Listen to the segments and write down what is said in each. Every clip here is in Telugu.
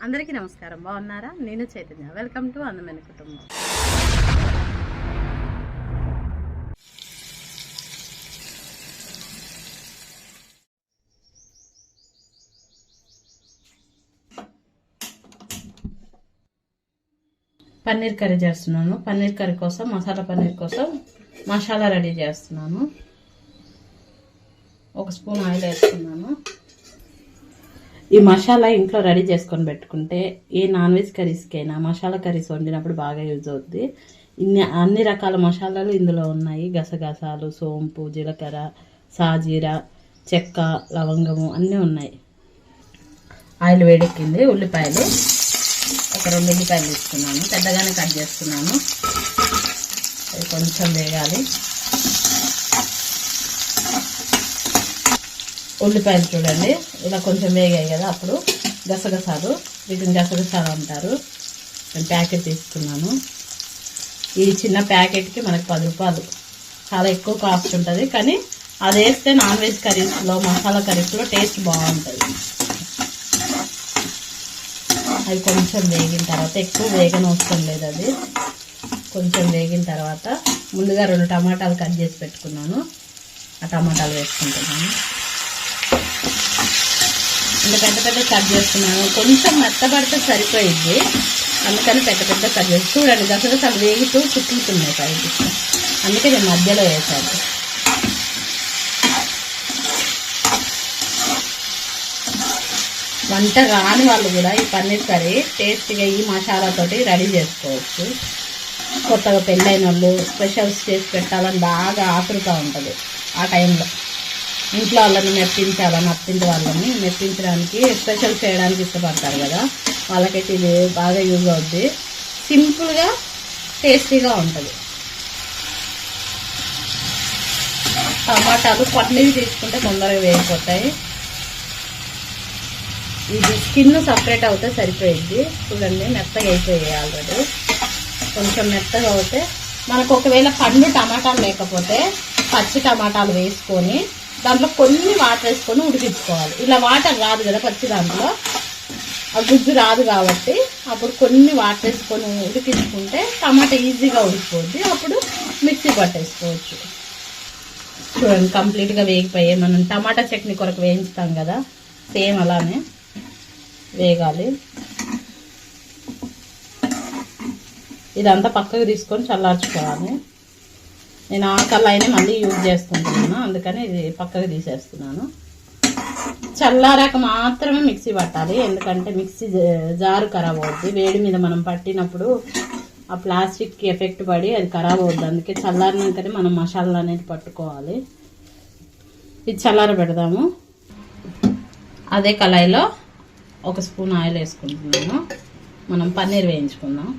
అందరికీ నమస్కారం. బాగున్నారా? నేను చైతన్య. వెల్కమ్ టు అందమైన కుటుంబం. పన్నీర్ కర్రీ చేస్తున్నాను. పన్నీర్ కర్రీ కోసం మసాలా పన్నీర్ కోసం మసాలా రెడీ చేస్తున్నాను. 1 స్పూన్ ఆయిల్ వేస్తున్నాను. ఈ మసాలా ఇంట్లో రెడీ చేసుకొని పెట్టుకుంటే ఏ నాన్ వెజ్ కర్రీస్కైనా మసాలా కర్రీస్ వండినప్పుడు బాగా యూజ్ అవుద్ది. అన్ని రకాల మసాలాలు ఇందులో ఉన్నాయి. గసగసాలు, సోంపు, జీలకర్ర, సాజీరా, చెక్క, లవంగము అన్నీ ఉన్నాయి. ఆయిల్ వేడెక్కింది. ఉల్లిపాయలు ఒక 2 ఉల్లిపాయలు తీసుకున్నాను. పెద్దగానే కట్ చేస్తున్నాను. అది కొంచెం వేగాలి. ఉల్లిపాయలు చూడండి ఇలా కొంచెం వేగాయి కదా, అప్పుడు గసగసాలు, వీటిని గసగసాలు అంటారు. నేను ప్యాకెట్ తీసుకున్నాను. ఈ చిన్న ప్యాకెట్కి మనకు 10 రూపాయలు. చాలా ఎక్కువ కాస్ట్ ఉంటుంది, కానీ అది వేస్తే నాన్ వెజ్ కర్రీస్లో, మసాలా కర్రీస్లో టేస్ట్ బాగుంటుంది. అది కొంచెం వేగిన తర్వాత, ఎక్కువ వేగన అవసరం లేదు, అది కొంచెం వేగిన తర్వాత ముందుగా 2 టమాటాలు కట్ చేసి పెట్టుకున్నాను. ఆ టమాటాలు వేసుకుంటున్నాను. ఇంకా పెద్ద పెద్ద కట్ చేస్తున్నాను. కొంచెం మెత్తబడితే సరిపోయింది, అందుకని పెద్ద పెద్ద కట్ చేసి. చూడండి గసగసాలు వేగుతూ చుట్టుతున్నాయి పైకి, అందుకే నేను మధ్యలో వేసాను. వంట రాని వాళ్ళు కూడా ఈ పన్నీర్ కర్రీ టేస్ట్గా ఈ మసాలాతోటి రెడీ చేసుకోవచ్చు. కొత్తగా పెళ్ళైన వాళ్ళు స్పెషల్స్ చేసి పెట్టాలని బాగా ఆతృత ఉంటుంది. ఆ టైంలో ఇంట్లో వాళ్ళని మెప్పించాలని, అత్తింటి వాళ్ళని మెప్పించడానికి, స్పెషల్ చేయడానికి ఇష్టపడతారు కదా, వాళ్ళకైతే ఇది బాగా యూజ్ అవుద్ది. సింపుల్గా టేస్టీగా ఉంటుంది. టమాటాలు పన్నీరు తీసుకుంటే తొందరగా వేగిపోతాయి. ఇది స్కిన్ సపరేట్ అవుతే సరిపోయింది. చూడండి మెత్తగా అయిపోయాయి ఆల్రెడీ. కొంచెం మెత్తగా అవుతే మనకు ఒకవేళ పండు టమాటాలు లేకపోతే పచ్చి టమాటాలు వేసుకొని దాంట్లో కొన్ని వాటర్ వేసుకొని ఉడికించుకోవాలి. ఇలా వాటర్ రాదు కదా పచ్చి దాంట్లో, ఆ గుజ్జు రాదు కాబట్టి అప్పుడు కొన్ని వాటర్ వేసుకొని ఉడికించుకుంటే టమాటా ఈజీగా ఉడికిపోద్ది. అప్పుడు మిక్సీ పట్టేసుకోవచ్చు. చూడండి కంప్లీట్గా వేగిపోయాయి. మనం టమాటా చట్నీ కొరకు వేయించుతాం కదా, సేమ్ అలానే వేగాలి. ఇదంతా పక్కకు తీసుకొని చల్లార్చుకోవాలి. నేను ఆ కళాయిని మళ్ళీ యూజ్ చేసుకుంటున్నాను, అందుకని ఇది పక్కకు తీసేస్తున్నాను. చల్లారాక మాత్రమే మిక్సీ పట్టాలి, ఎందుకంటే మిక్సీ జారు ఖరాబ్ అవుద్ది. వేడి మీద మనం పట్టినప్పుడు ఆ ప్లాస్టిక్కి ఎఫెక్ట్ పడి అది ఖరాబ్ అవుద్ది. అందుకే చల్లారినాకనే మనం మసాలా అనేది పట్టుకోవాలి. ఇది చల్లార పెడదాము. అదే కళాయిలో 1 స్పూన్ ఆయిల్ వేసుకుంటున్నాను. మనం పన్నీర్ వేయించుకుందాం.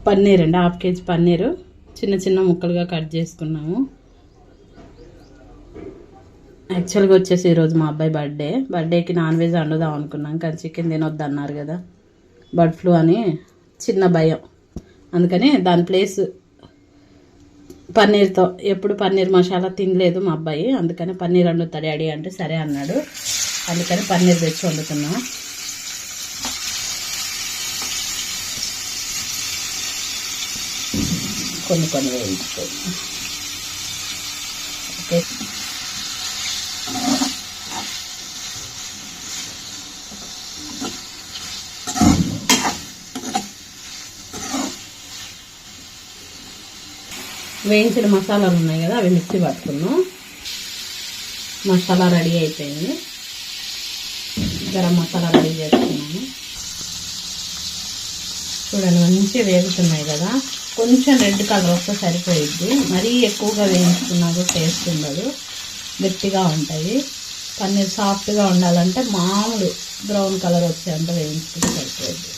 పన్నీర్ అండి, 1/2 కేజీ పన్నీరు చిన్న చిన్న ముక్కలుగా కట్ చేసుకున్నాము. యాక్చువల్గా వచ్చేసి ఈరోజు మా అబ్బాయి బర్త్డేకి నాన్ వెజ్ వండుదాం అనుకున్నాం, కానీ చికెన్ తినొద్దు అన్నారు కదా, బర్డ్ ఫ్లూ అని చిన్న భయం. అందుకని దాని ప్లేస్ పన్నీర్తో, ఎప్పుడు పన్నీర్ మసాలా తినలేదు మా అబ్బాయి, అందుకని పన్నీర్ వండుతా డాడీ అంటే సరే అన్నాడు. అందుకని పన్నీర్ తెచ్చి వండుతున్నాం. కొన్ని వేయించుకోండి. ఓకే, వేయించిన మసాలాలు ఉన్నాయి కదా, అవి మిక్సీ పట్టుకున్నాం. మసాలా రెడీ అయిపోయింది. గరం మసాలా రెడీ చేసుకున్నాము. చూడండి మంచిగా వేగుతున్నాయి కదా, కొంచెం రెడ్ కలర్ వస్తే సరిపోయిద్ది. మరీ ఎక్కువగా వేయించుకున్నా కూడా టేస్ట్ ఉండదు, గట్టిగా ఉంటాయి. పన్నీర్ సాఫ్ట్గా ఉండాలంటే మామూలు బ్రౌన్ కలర్ వచ్చేంత వేయించుకుంటే సరిపోయిద్ది.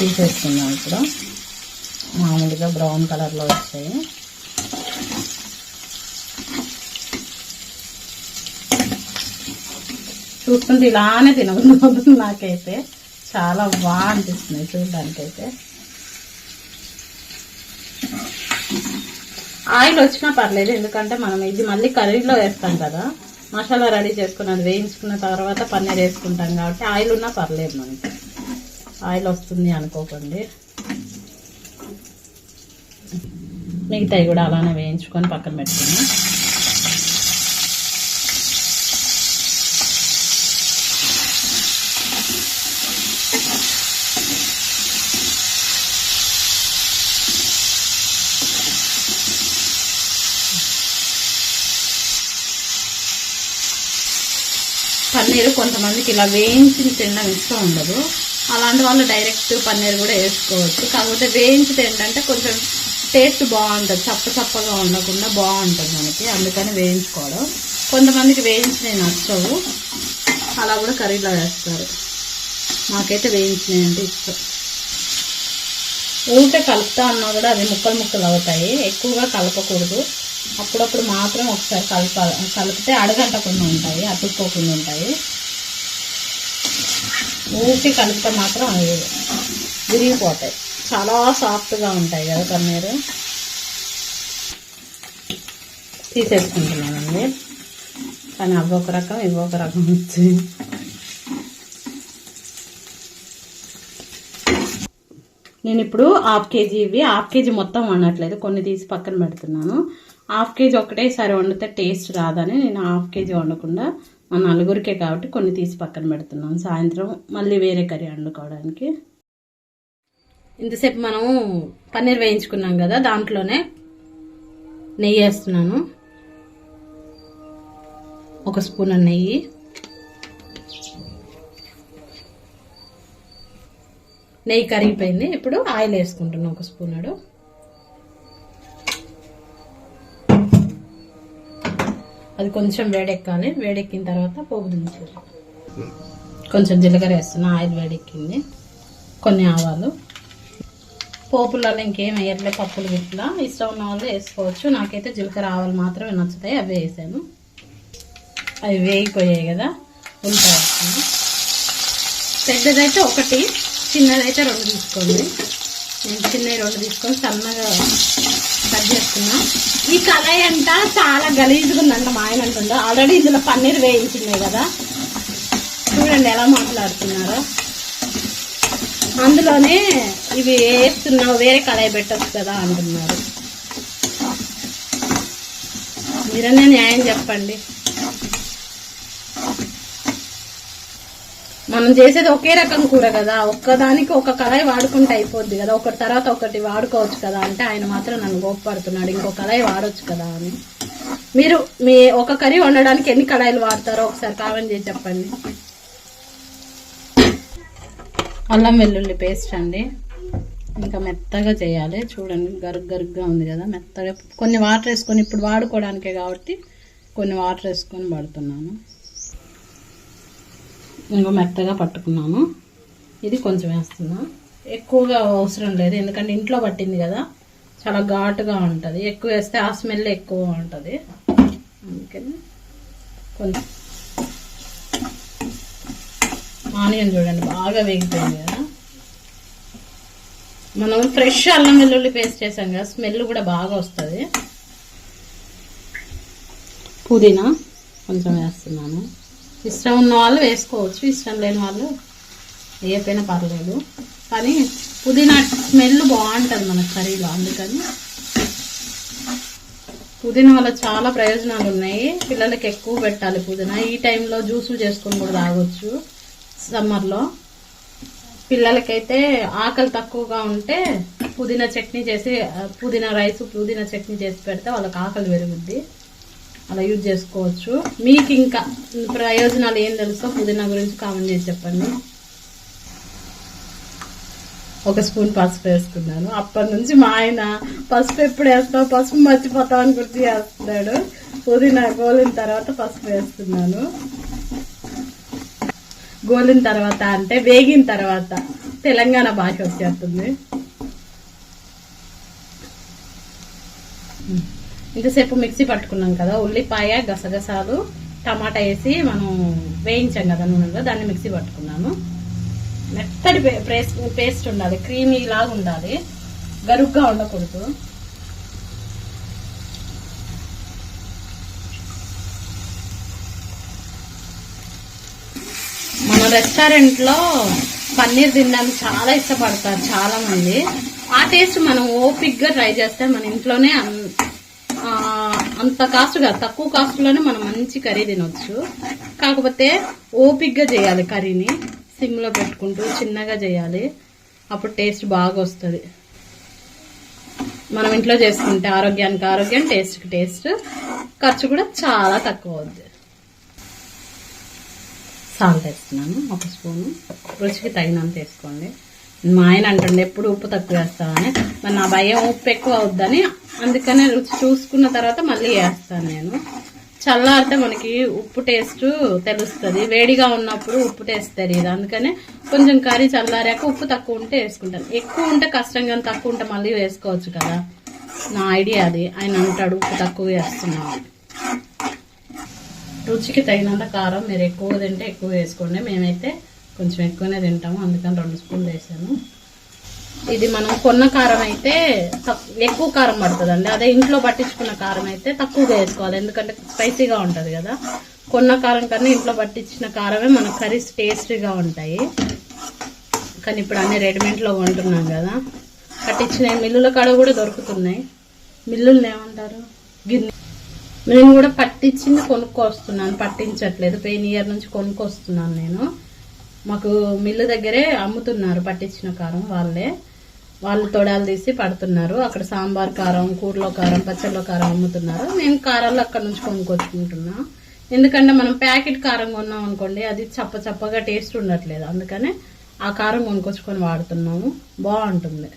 తీసేసుకున్నాం. ఇప్పుడు మామూలుగా బ్రౌన్ కలర్లో వచ్చాయి. చూస్తుంటే ఇలానే తినబోతుంది నాకైతే. చాలా బాగా అనిపిస్తున్నాయి చూడడానికైతే. ఆయిల్ వచ్చినా పర్లేదు, ఎందుకంటే మనం ఇది మళ్ళీ కర్రీలో వేస్తాం కదా, మసాలా రెడీ చేసుకుని అది వేయించుకున్న తర్వాత పన్నీర్ వేసుకుంటాం కాబట్టి ఆయిల్ ఉన్నా పర్లేదు, మనకి ఆయిల్ వస్తుంది అనుకోకండి. మిగతాయి కూడా అలానే వేయించుకొని పక్కన పెట్టుకున్నాం. పన్నీరు కొంతమందికి ఇలా వేయించి తినడం ఇష్టం ఉండదు, అలాంటి వాళ్ళు డైరెక్ట్ పన్నీర్ కూడా వేసుకోవచ్చు. కాకపోతే వేయించితే ఏంటంటే కొంచెం టేస్ట్ బాగుంటుంది, చప్పగా ఉండకుండా బాగుంటుంది మనకి, అందుకని వేయించుకోవడం. కొంతమందికి వేయించినవి నచ్చవు, అలా కూడా కర్రీలో వేస్తారు. నాకైతే వేయించినవి అంటే ఇష్టం. ఊరికే కలుపుతా అన్నా కూడా అవి ముక్కలు అవుతాయి, ఎక్కువగా కలపకూడదు. అప్పుడప్పుడు మాత్రం ఒకసారి కలిపితే అడగంటకుండా ఉంటాయి, అతుక్కోకుండా ఉంటాయి. ఊరికే కలిపితే మాత్రం అవి విరిగిపోతాయి, చాలా సాఫ్ట్గా ఉంటాయి కదా పన్నీరు. తీసేసుకుంటున్నానండి, కానీ అవి ఒక రకం ఇవి ఒక రకం వచ్చి. నేను ఇప్పుడు హాఫ్ కేజీ ఇవి, హాఫ్ కేజీ మొత్తం వండట్లేదు, కొన్ని తీసి పక్కన పెడుతున్నాను. హాఫ్ కేజీ ఒకటేసారి వండితే టేస్ట్ రాదని నేను హాఫ్ కేజీ వండకుండా మా నలుగురికే కాబట్టి కొన్ని తీసి పక్కన పెడుతున్నాను, సాయంత్రం మళ్ళీ వేరే కర్రీ వండుకోవడానికి. ఇంతసేపు మనం పన్నీర్ వేయించుకున్నాం కదా, దాంట్లోనే నెయ్యి వేస్తున్నాను, 1 స్పూన్ నెయ్యి. నెయ్యి కరిగిపోయింది, ఇప్పుడు ఆయిల్ వేసుకుంటున్నాను 1 స్పూన్. అది కొంచెం వేడెక్కాలి, వేడెక్కిన తర్వాత పోపు దించాలి. కొంచెం జీలకర్ర వేస్తున్నా, ఆయిల్ వేడెక్కింది. కొన్ని ఆవాలు, పోపులలో ఇంకేం వేయట్లే, పప్పులు గిట్లా ఇష్టం ఉన్న వాళ్ళు వేసుకోవచ్చు. నాకైతే జీలకర్ర ఆవాలు మాత్రమే నచ్చుతాయి, అవి వేసాను. అవి వేగిపోయాయి కదా, ఉల్లిపాయ వేస్తాను. పెద్దదైతే 1, చిన్నదైతే 2 తీసుకోండి. నేను చిన్నవి 2 తీసుకొని సన్నగా కట్ చేసుకున్నా. ఈ కళాయి అంట చాలా గలీజ్గా ఉందంట, మా ఆయన అంటుండో. ఆల్రెడీ ఇందులో పన్నీర్ వేయించినాయి కదా, చూడండి ఎలా మాట్లాడుతున్నారో. అందులోనే ఇవి వేస్తున్నావు, వేరే కళాయి పెట్టచ్చు కదా అంటున్నారు. మీరనే న్యాయం చెప్పండి. మనం చేసేది ఒకే రకం కూర కదా, ఒక్కదానికి ఒక కళాయి వాడుకుంటే అయిపోద్ది కదా, ఒకటి తర్వాత ఒకటి వాడుకోవచ్చు కదా అంటే ఆయన మాత్రం నన్ను గోపడుతున్నాడు, ఇంకో కళాయి వాడొచ్చు కదా అని. మీరు మీ ఒక కర్రీ వండడానికి ఎన్ని కళాయిలు వాడతారో ఒకసారి కామెంట్ చేసి చెప్పండి. అల్లం వెల్లుల్లి పేస్ట్ అండి, ఇంకా మెత్తగా చేయాలి. చూడండి గరుగ్గా ఉంది కదా, మెత్తగా. కొన్ని వాటర్ వేసుకొని, ఇప్పుడు వాడుకోవడానికే కాబట్టి కొన్ని వాటర్ వేసుకొని పడుతున్నాను. ఇంకో మెత్తగా పట్టుకున్నాను. ఇది కొంచెం వేస్తున్నా, ఎక్కువగా అవసరం లేదు, ఎందుకంటే ఇంట్లో పట్టింది కదా, చాలా ఘాటుగా ఉంటుంది. ఎక్కువ వేస్తే ఆ స్మెల్ ఎక్కువ ఉంటుంది, అందుకని కొంచెం. ఆనియన్ చూడండి బాగా వేగిపోయింది కదా. మనం ఫ్రెష్ అల్లం వెల్లుల్లి పేస్ట్ చేసాం కదా, స్మెల్ కూడా బాగా వస్తుంది. పుదీనా కొంచెం వేస్తున్నాను, ఇష్టం ఉన్న వాళ్ళు వేసుకోవచ్చు, ఇష్టం లేని వాళ్ళు వేయకపోయినా పర్లేదు. కానీ పుదీనా స్మెల్ బాగుంటుంది మన కర్రీలో, అందుకని. పుదీనా వల్ల చాలా ప్రయోజనాలు ఉన్నాయి. పిల్లలకి ఎక్కువ పెట్టాలి పుదీనా. ఈ టైంలో జ్యూసులు చేసుకొని కూడా తాగొచ్చు సమ్మర్లో. పిల్లలకైతే ఆకలి తక్కువగా ఉంటే పుదీనా చట్నీ చేసి, పుదీనా రైస్ పుదీనా చట్నీ చేసి పెడితే వాళ్ళకి ఆకలి పెరుగుద్ది, అలా యూజ్ చేసుకోవచ్చు. మీకు ఇంకా ప్రయోజనాలు ఏం తెలుసో పుదీనా గురించి కామెంట్ చేసి చెప్పండి. 1 స్పూన్ పసుపు వేసుకున్నాను. అప్పటి నుంచి మా ఆయన పసుపు ఎప్పుడు వేస్తావు, పసుపు మర్చిపోతావు అని గుర్తు చేస్తున్నాడు. పుదీనా గోలిన తర్వాత పసుపు వేస్తున్నాను. గోలిన తర్వాత అంటే వేగిన తర్వాత, తెలంగాణ భాష వచ్చేస్తుంది. ఇంతసేపు మిక్సీ పట్టుకున్నాం కదా, ఉల్లిపాయ, గసగసాలు, టమాటా వేసి మనం వేయించాం కదా నూనెలో, దాన్ని మిక్సీ పట్టుకున్నాను. మెత్తడి పేస్ట్ ఉండాలి, క్రీమీ లాగా ఉండాలి, గరుగ్గా ఉండకూడదు. రెస్టారెంట్లో పన్నీర్ తినడానికి చాలా ఇష్టపడతారు చాలా మంది. ఆ టేస్ట్ మనం ఓపిక్గా ట్రై చేస్తే మన ఇంట్లోనే అంత కాస్ట్ కాదు, తక్కువ కాస్ట్ లోనే మనం మంచి కర్రీ తినొచ్చు. కాకపోతే ఓపిక్గా చేయాలి, కర్రీని సిమ్ లో పెట్టుకుంటూ చిన్నగా చేయాలి, అప్పుడు టేస్ట్ బాగా వస్తుంది. మనం ఇంట్లో చేసుకుంటే ఆరోగ్యానికి ఆరోగ్యం, టేస్ట్కి టేస్ట్, ఖర్చు కూడా చాలా తక్కువ అవుద్ది. సాల్ట్ వేస్తున్నాను 1 స్పూను, రుచికి తగినంత వేసుకోండి. మా ఆయన అంటుండే ఎప్పుడు ఉప్పు తక్కువ వేస్తామని, మరి నా భయం ఉప్పు ఎక్కువ అవుద్దని, అందుకనే రుచి చూసుకున్న తర్వాత మళ్ళీ వేస్తాను నేను. చల్లారితే మనకి ఉప్పు టేస్ట్ తెలుస్తుంది, వేడిగా ఉన్నప్పుడు ఉప్పు టేస్ట్ తెలియదు. అందుకనే కొంచెం కర్రీ చల్లారాక ఉప్పు తక్కువ ఉంటే వేసుకుంటాను. ఎక్కువ ఉంటే కష్టం, కానీ తక్కువ ఉంటే మళ్ళీ వేసుకోవచ్చు కదా, నా ఐడియా అది. ఆయన అంటాడు ఉప్పు తక్కువ వేస్తున్నావు. రుచికి తగినంత కారం మీరు ఎక్కువ తింటే ఎక్కువ వేసుకోండి, మేమైతే కొంచెం ఎక్కువనే తింటాము, అందుకని 2 స్పూన్లు వేసాను. ఇది మనం కొన్న కారం అయితే ఎక్కువ కారం పడుతుందండి, అదే ఇంట్లో పట్టించుకున్న కారం అయితే తక్కువగా వేసుకోవాలి, ఎందుకంటే స్పైసీగా ఉంటుంది కదా. కొన్న కారం కన్నా ఇంట్లో పట్టించిన కారమే మన కర్రీస్ టేస్టీగా ఉంటాయి. కానీ ఇప్పుడు అన్ని రెడీమేడ్లో కొంటున్నాం కదా, పట్టించిన మిల్లుల కాడ కూడా దొరుకుతున్నాయి. మిల్లులు ఏమంటారు, గిన్నె. నేను కూడా పట్టించింది కొనుక్కొస్తున్నాను, పట్టించట్లేదు. పోయిన ఇయర్ నుంచి కొనుక్కొస్తున్నాను నేను. మాకు మిల్లు దగ్గరే అమ్ముతున్నారు పట్టించిన కారం, వాళ్ళు తొడాలు తీసి పడుతున్నారు. అక్కడ సాంబార్ కారం, కూరలో కారం, పచ్చళ్ళలో కారం అమ్ముతున్నారు. నేను కారాలు అక్కడ నుంచి కొనుక్కొచ్చుకుంటున్నా. ఎందుకంటే మనం ప్యాకెట్ కారం కొన్నాం అనుకోండి, అది చప్పగా టేస్ట్ ఉండట్లేదు. అందుకనే ఆ కారం కొనుక్కొచ్చుకొని వాడుతున్నాము, బాగుంటుంది.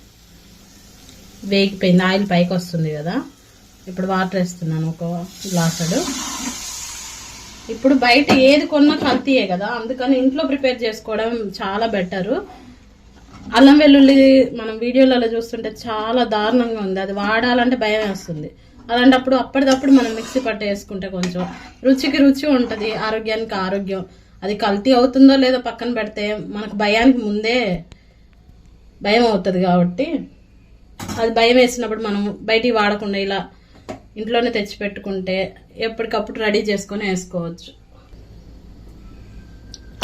వేగిపోయింది, ఆయిల్ పైకి వస్తుంది కదా. ఇప్పుడు వాటర్ వేస్తున్నాను 1 గ్లాసుడు. ఇప్పుడు బయట ఏది కొన్నా కల్తీయే కదా, అందుకని ఇంట్లో ప్రిపేర్ చేసుకోవడం చాలా బెటరు. అల్లం వెల్లుల్లి మనం వీడియోలలో చూస్తుంటే చాలా దారుణంగా ఉంది, అది వాడాలంటే భయం వేస్తుంది. అలాంటప్పుడు అప్పటిదప్పుడు మనం మిక్సీ పట్టు వేసుకుంటే కొంచెం రుచికి రుచి ఉంటుంది, ఆరోగ్యానికి ఆరోగ్యం. అది కల్తీ అవుతుందో లేదో పక్కన పెడితే మనకు భయానికి ముందే భయం అవుతుంది. కాబట్టి అది భయం వేసినప్పుడు మనం బయటికి వాడకుండా ఇలా ఇంట్లోనే తెచ్చి పెట్టుకుంటే ఎప్పటికప్పుడు రెడీ చేసుకొని వేసుకోవచ్చు.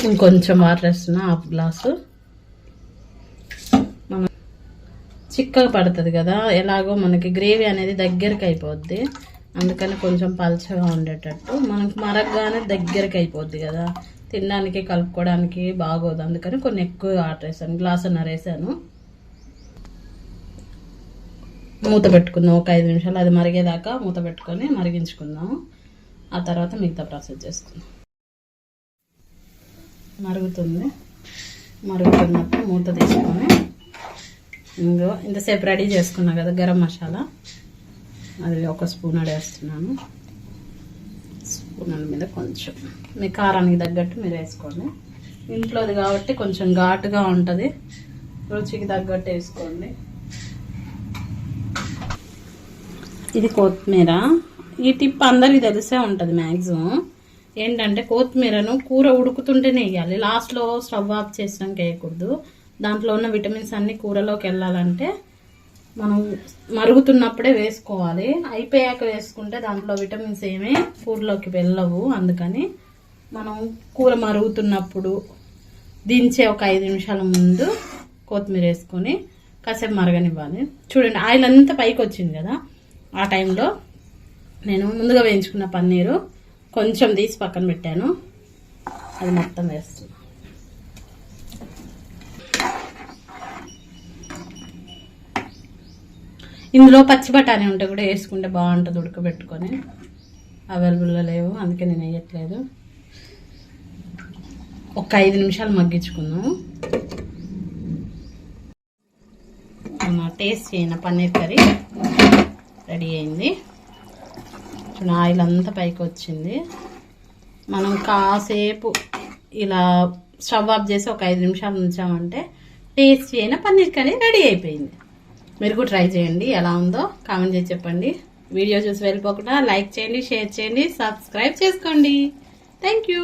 ఇంకొంచెం వాటర్ వేస్తున్నా, 1/2 గ్లాసు. మనం చిక్కగా పడుతుంది కదా, ఎలాగో మనకి గ్రేవీ అనేది దగ్గరికి అయిపోద్ది. అందుకని కొంచెం పల్చగా ఉండేటట్టు, మనకు మరగ్గానే దగ్గరికి అయిపోద్ది కదా, తినడానికి కలుపుకోవడానికి బాగోదు. అందుకని కొన్ని ఎక్కువ వాటర్ వేసాను, 1.5 గ్లాసు వేసాను. మూత పెట్టుకుందాం 1 5 నిమిషాలు, అది మరిగేదాకా మూత పెట్టుకొని మరిగించుకుందాం. ఆ తర్వాత మిగతా ప్రాసెస్ చేసుకుందాం. మరుగుతున్నప్పుడు మూత తీసుకొని ఇంతసేపు రెడీ చేసుకున్నా కదా గరం మసాలా, అది 1 స్పూన్ వేస్తున్నాను. స్పూన్ మీద కొంచెం మీ కారానికి తగ్గట్టు మీరు వేసుకోండి. ఇంట్లోది కాబట్టి కొంచెం ఘాటుగా ఉంటుంది, రుచికి తగ్గట్టు వేసుకోండి. ఇది కొత్తిమీర. ఈ టిప్ అందరికీ తెలిసే ఉంటుంది మ్యాక్సిమం. ఏంటంటే కొత్తిమీరను కూర ఉడుకుతుంటేనే వేయాలి, లాస్ట్లో స్టవ్ ఆఫ్ చేసినాక వేయకూడదు. దాంట్లో ఉన్న విటమిన్స్ అన్ని కూరలోకి వెళ్ళాలంటే మనం మరుగుతున్నప్పుడే వేసుకోవాలి. అయిపోయాక వేసుకుంటే దాంట్లో విటమిన్స్ ఏమీ కూరలోకి వెళ్ళవు. అందుకని మనం కూర మరుగుతున్నప్పుడు దించే 1 5 నిమిషాల ముందు కొత్తిమీర వేసుకొని కాసేపు మరగనివ్వాలి. చూడండి ఆయిల్ అంతా పైకి వచ్చింది కదా, ఆ టైంలో నేను ముందుగా వేయించుకున్న పన్నీరు కొంచెం తీసి పక్కన పెట్టాను, అది మొత్తం వేస్తున్నాను. ఇందులో పచ్చి బఠానీ ఉంటే కూడా వేసుకుంటే బాగుంటుంది, ఉడకబెట్టుకొని. అవైలబుల్లో లేవు, అందుకే నేను వేయట్లేదు. 1 5 నిమిషాలు మగ్గించుకుందాము. టేస్ట్ అయిన పన్నీర్ కర్రీ రెడీ అయింది. ఆయిల్ అంతా పైకి వచ్చింది. మనం కాసేపు ఇలా స్టవ్ ఆఫ్ చేసి 1 5 నిమిషాలు ఉంచామంటే టేస్టీ అయిన పన్నీర్ కర్రీ రెడీ అయిపోయింది. మీరు కూడా ట్రై చేయండి, ఎలా ఉందో కామెంట్ చేసి చెప్పండి. వీడియో చూసి వెళ్ళిపోకుండా లైక్ చేయండి, షేర్ చేయండి, సబ్స్క్రైబ్ చేసుకోండి. Thank you.